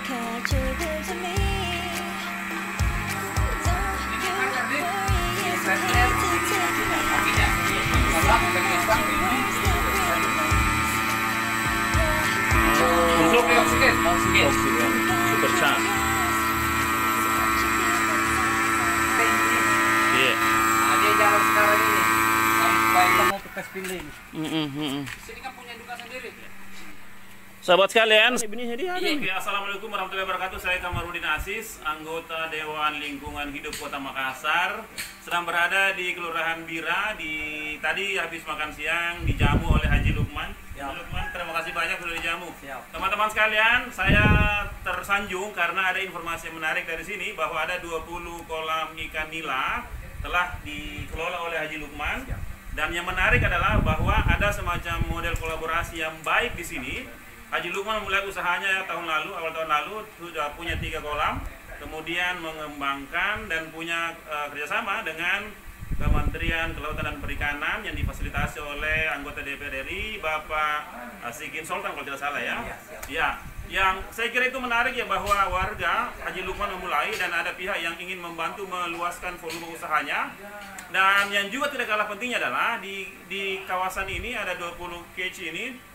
catch you good to me. Don't you worry, it's okay to take me. Oksigen, super chance. Iya. Nah, dia jalan sekarang ini sampai mau ke tes pilih. Sini kan punya duka sendiri. Sahabat sekalian, Iya. Assalamualaikum warahmatullahi wabarakatuh. Saya Kamarudin Aziz, anggota Dewan Lingkungan Hidup Kota Makassar. Sedang berada di Kelurahan Bira. Tadi habis makan siang dijamu oleh Haji Lukman. Haji Lukman, terima kasih banyak sudah dijamu. Teman-teman sekalian, saya tersanjung karena ada informasi yang menarik dari sini bahwa ada 20 kolam ikan nila telah dikelola oleh Haji Lukman. Dan yang menarik adalah bahwa ada semacam model kolaborasi yang baik di sini. Haji Lukman memulai usahanya awal tahun lalu sudah punya 3 kolam, kemudian mengembangkan dan punya kerjasama dengan Kementerian Kelautan dan Perikanan yang difasilitasi oleh anggota DPR RI Bapak Asikin Sultan kalau tidak salah ya. Ya, yang saya kira itu menarik ya bahwa warga Haji Lukman memulai dan ada pihak yang ingin membantu meluaskan volume usahanya. Dan yang juga tidak kalah pentingnya adalah di kawasan ini ada 20 kc ini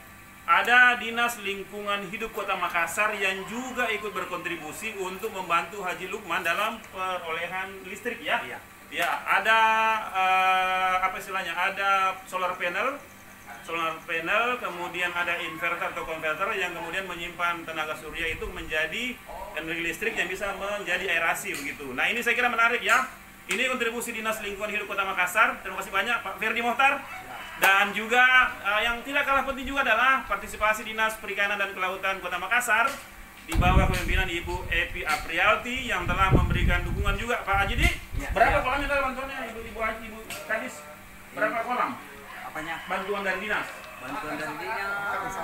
ada Dinas Lingkungan Hidup Kota Makassar yang juga ikut berkontribusi untuk membantu Haji Lukman dalam perolehan listrik ya. Ya, ada apa istilahnya? Ada solar panel, kemudian ada inverter atau konverter yang kemudian menyimpan tenaga surya itu menjadi energi listrik yang bisa menjadi aerasi begitu. Nah, ini saya kira menarik ya. Ini kontribusi Dinas Lingkungan Hidup Kota Makassar. Terima kasih banyak Pak Ferdi Mohtar. Dan juga yang tidak kalah penting juga adalah partisipasi Dinas Perikanan dan Kelautan Kota Makassar di bawah kepemimpinan Ibu Epi Aprialti yang telah memberikan dukungan juga. Pak Haji, berapa kolam itu bantuannya Ibu Haji, Ibu Kadis? Berapa kolam? Apanya? Bantuan dari dinas? Bantuan dari dinas.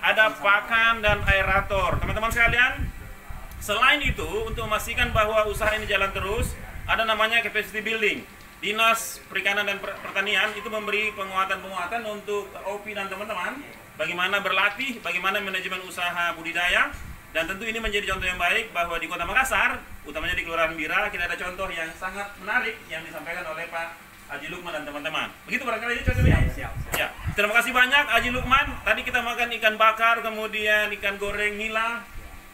Ada pakan dan aerator. Teman-teman sekalian, selain itu untuk memastikan bahwa usaha ini jalan terus, ada namanya capacity building. Dinas Perikanan dan Pertanian itu memberi penguatan untuk OP dan teman-teman bagaimana berlatih, bagaimana manajemen usaha budidaya, dan tentu ini menjadi contoh yang baik bahwa di Kota Makassar, utamanya di Kelurahan Bira, kita ada contoh yang sangat menarik yang disampaikan oleh Pak Haji Lukman dan teman-teman. Begitu barangkali ini contohnya. Ya. Terima kasih banyak Haji Lukman. Tadi kita makan ikan bakar, kemudian ikan goreng nila,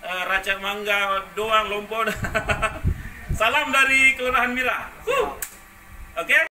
racak mangga, doang, lompon. Salam dari Kelurahan Bira. Oke?